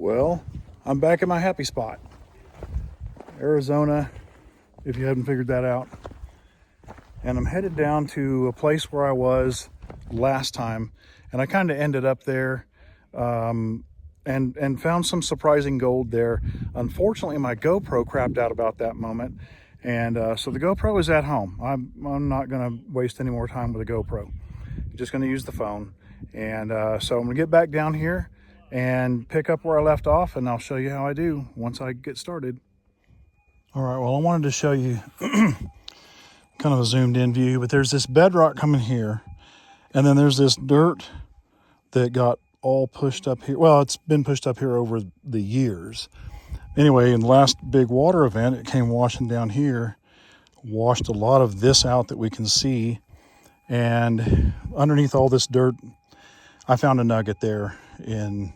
Well, I'm back at my happy spot, Arizona, if you haven't figured that out. And I'm headed down to a place where I was last time, and I kind of ended up there and found some surprising gold there. Unfortunately, my GoPro crapped out about that moment, and so the GoPro is at home. I'm not going to waste any more time with a GoPro. I'm just going to use the phone. And so I'm going to get back down here and pick up where I left off, and I'll show you how I do once I get started. All right, well, I wanted to show you kind of a zoomed in view, but there's this bedrock coming here, and then there's this dirt that got all pushed up here. Well, it's been pushed up here over the years. Anyway, in the last big water event, it came washing down here, washed a lot of this out that we can see, and underneath all this dirt, I found a nugget there in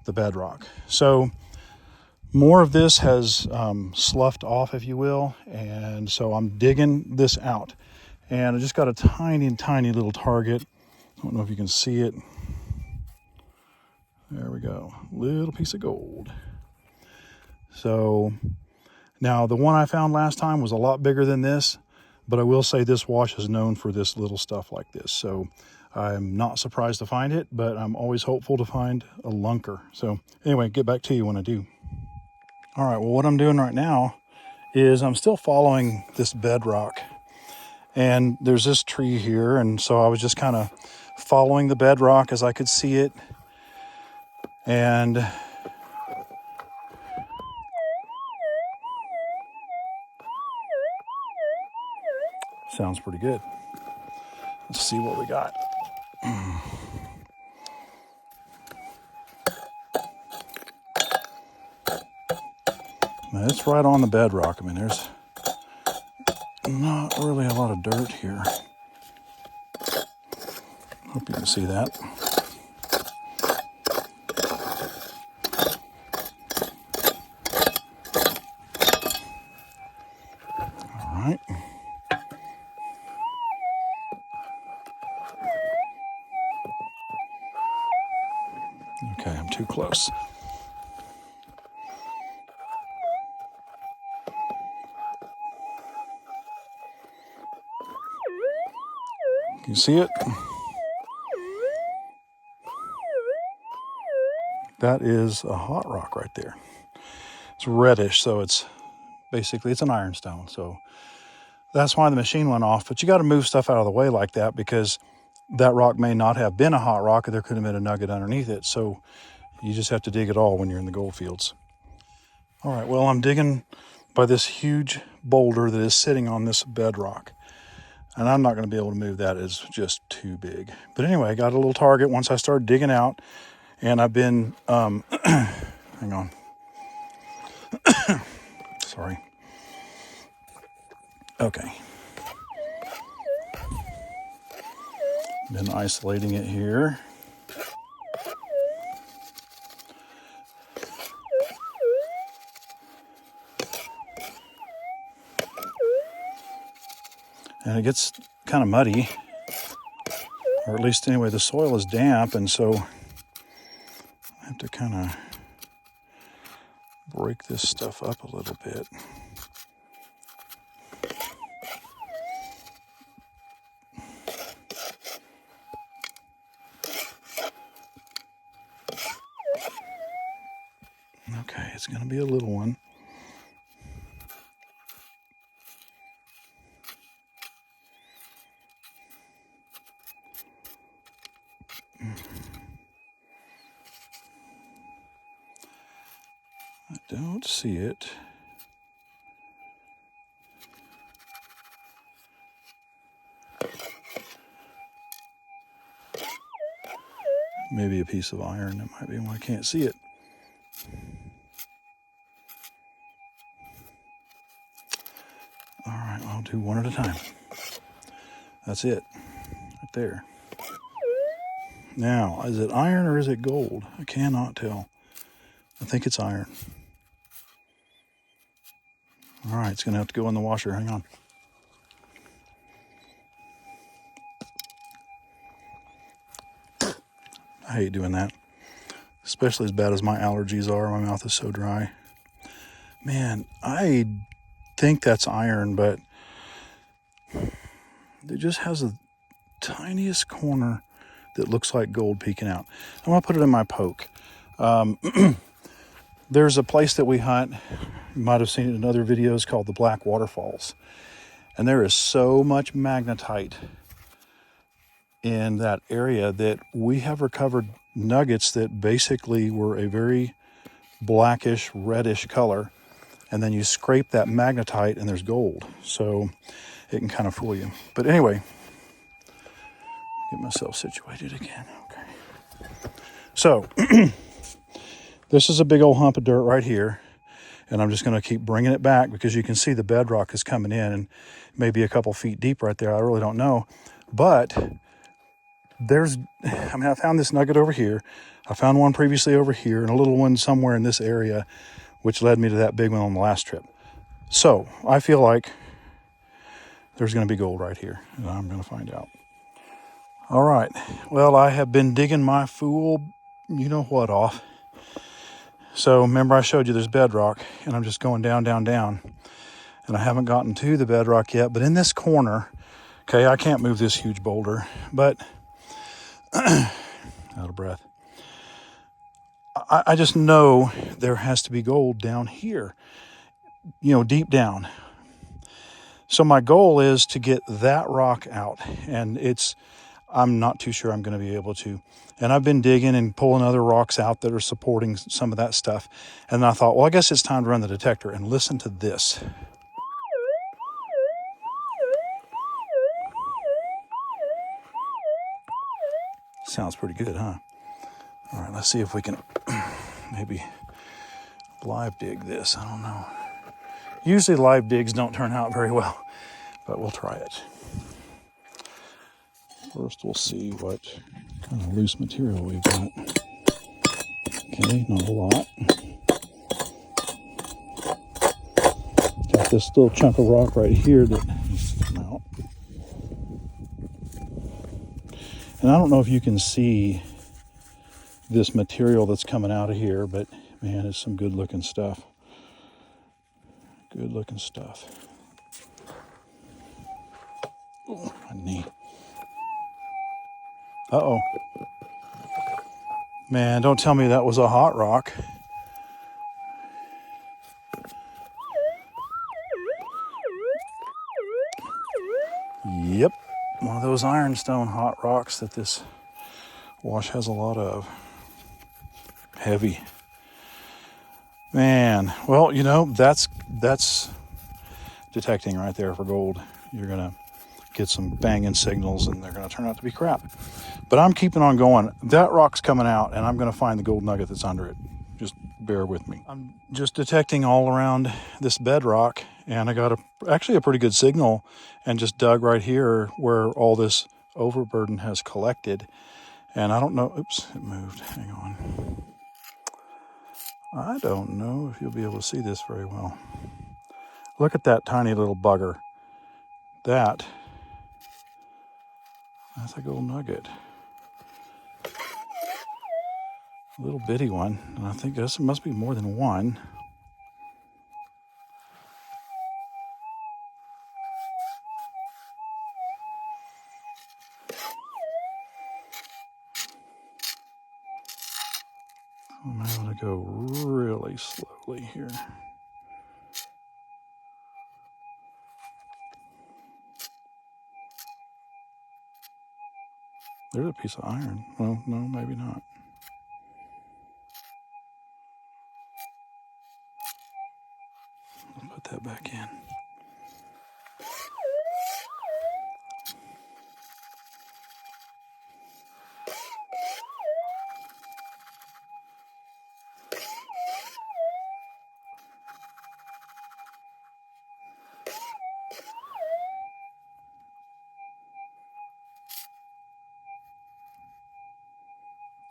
the bedrock. So more of this has sloughed off, if you will, and so I'm digging this out. And I just got a tiny little target. I don't know if you can see it. There we go, little piece of gold. So now the one I found last time was a lot bigger than this, but I will say this wash is known for this little stuff like this. So I'm not surprised to find it, but I'm always hopeful to find a lunker. So anyway, get back to you when I do. All right, well, what I'm doing right now is I'm still following this bedrock, and there's this tree here, and so I was just kind of following the bedrock as I could see it, and sounds pretty good. Let's see what we got. Now, it's right on the bedrock. I mean, there's not really a lot of dirt here. Hope you can see that. All right. Okay, I'm too close. Can you see it? That is a hot rock right there. It's reddish, so it's an ironstone. So that's why the machine went off. But you got to move stuff out of the way like that, because that rock may not have been a hot rock, or there could have been a nugget underneath it. So you just have to dig it all when you're in the gold fields. All right, well, I'm digging by this huge boulder that is sitting on this bedrock. And I'm not going to be able to move that. It's just too big. But anyway, I got a little target once I started digging out. And I've been, hang on. Sorry. Okay. Been isolating it here. And it gets kind of muddy, or at least anyway, the soil is damp, and so I have to kind of break this stuff up a little bit. Okay, it's going to be a little one. I don't see it. Maybe a piece of iron. That might be why I can't see it. All right, I'll do one at a time. That's it, right there. Now, is it iron or is it gold? I cannot tell. I think it's iron. All right, it's going to have to go in the washer. Hang on. I hate doing that. especially as bad as my allergies are. My mouth is so dry. Man, I think that's iron, but it just has the tiniest corner that looks like gold peeking out. I'm gonna put it in my poke. There's a place that we hunt, you might have seen it in other videos, called the Black Waterfalls. And there is so much magnetite in that area that we have recovered nuggets that basically were a very blackish, reddish color. And then you scrape that magnetite and there's gold. So it can kind of fool you. But anyway, get myself situated again. Okay. So this is a big old hump of dirt right here. And I'm just going to keep bringing it back because you can see the bedrock is coming in and maybe a couple feet deep right there. I really don't know. But I found this nugget over here. I found one previously over here and a little one somewhere in this area, which led me to that big one on the last trip. So I feel like there's going to be gold right here, and I'm going to find out. All right. Well, I have been digging my fool, you know what, off. So remember I showed you there's bedrock, and I'm just going down, down, down. And I haven't gotten to the bedrock yet, but in this corner, okay, I can't move this huge boulder, but out of breath. I just know there has to be gold down here, you know, deep down. So my goal is to get that rock out, and I'm not too sure I'm going to be able to. And I've been digging and pulling other rocks out that are supporting some of that stuff. And I thought, well, I guess it's time to run the detector. And listen to this. Sounds pretty good, huh? All right, let's see if we can maybe live dig this. I don't know. Usually live digs don't turn out very well, but we'll try it. First, we'll see what kind of loose material we've got. Okay, not a lot. Got this little chunk of rock right here that needs to come out. And I don't know if you can see this material that's coming out of here, but man, it's some good looking stuff. Good looking stuff. Oh, my knee. Uh-oh. Man, don't tell me that was a hot rock. Yep, one of those ironstone hot rocks that this wash has a lot of. Heavy. Man, well, you know, that's detecting right there for gold. You're gonna get some banging signals and they're gonna turn out to be crap. But I'm keeping on going. That rock's coming out and I'm gonna find the gold nugget that's under it. Just bear with me. I'm just detecting all around this bedrock, and I got actually a pretty good signal, and just dug right here where all this overburden has collected. And I don't know, oops, it moved, hang on. I don't know if you'll be able to see this very well. Look at that tiny little bugger. That's a gold nugget. A little bitty one, and I think this must be more than one. I'm going to go really slowly here. There's a piece of iron. Well, no, maybe not. I'll put that back in.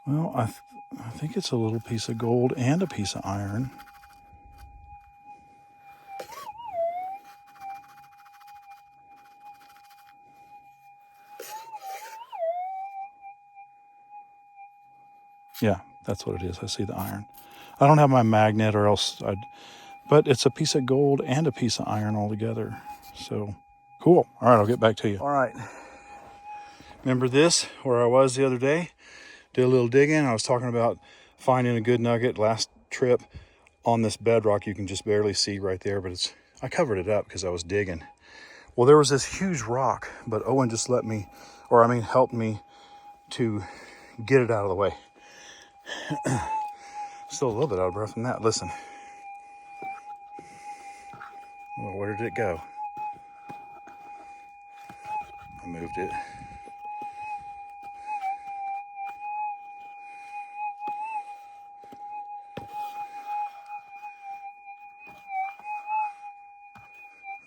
Well, I think it's a little piece of gold and a piece of iron. Yeah, That's what it is. I see the iron. I don't have my magnet, or else but it's a piece of gold and a piece of iron all together. So cool. All right, I'll get back to you. All right. Remember this, where I was the other day? Did a little digging. I was talking about finding a good nugget last trip on this bedrock. You can just barely see right there, but I covered it up because I was digging. Well, there was this huge rock, but Owen just helped me to get it out of the way. Still a little bit out of breath from that. Listen. Well, where did it go? I moved it.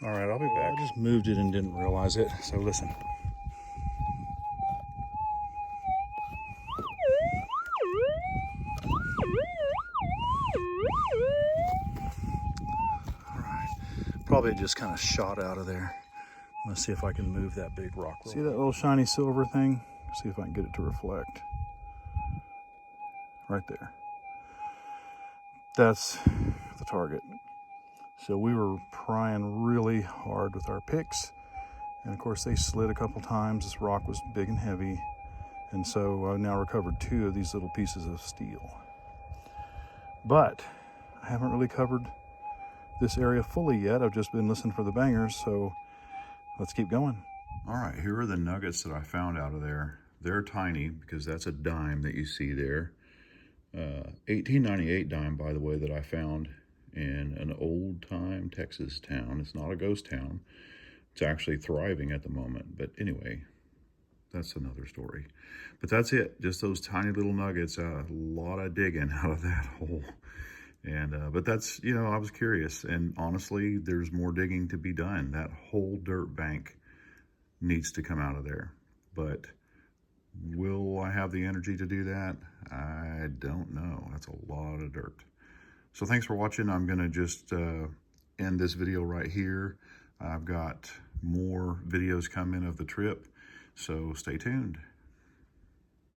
All right, I'll be back. I just moved it and didn't realize it, so listen. All right, probably just kind of shot out of there. Let's see if I can move that big rock. See that little shiny silver thing? See if I can get it to reflect. Right there. That's the target. So we were prying really hard with our picks, and of course they slid a couple times. This rock was big and heavy, and so I've now recovered 2 of these little pieces of steel. But I haven't really covered this area fully yet. I've just been listening for the bangers, so let's keep going. All right, here are the nuggets that I found out of there. They're tiny because that's a dime that you see there. 1898 dime, by the way, that I found in an old-time Texas town. It's not a ghost town. It's actually thriving at the moment. But anyway, that's another story. But that's it. Just those tiny little nuggets. A lot of digging out of that hole. And but that's, I was curious. And honestly, there's more digging to be done. That whole dirt bank needs to come out of there. But will I have the energy to do that? I don't know. That's a lot of dirt. So thanks for watching. I'm going to just end this video right here. I've got more videos coming of the trip, so stay tuned.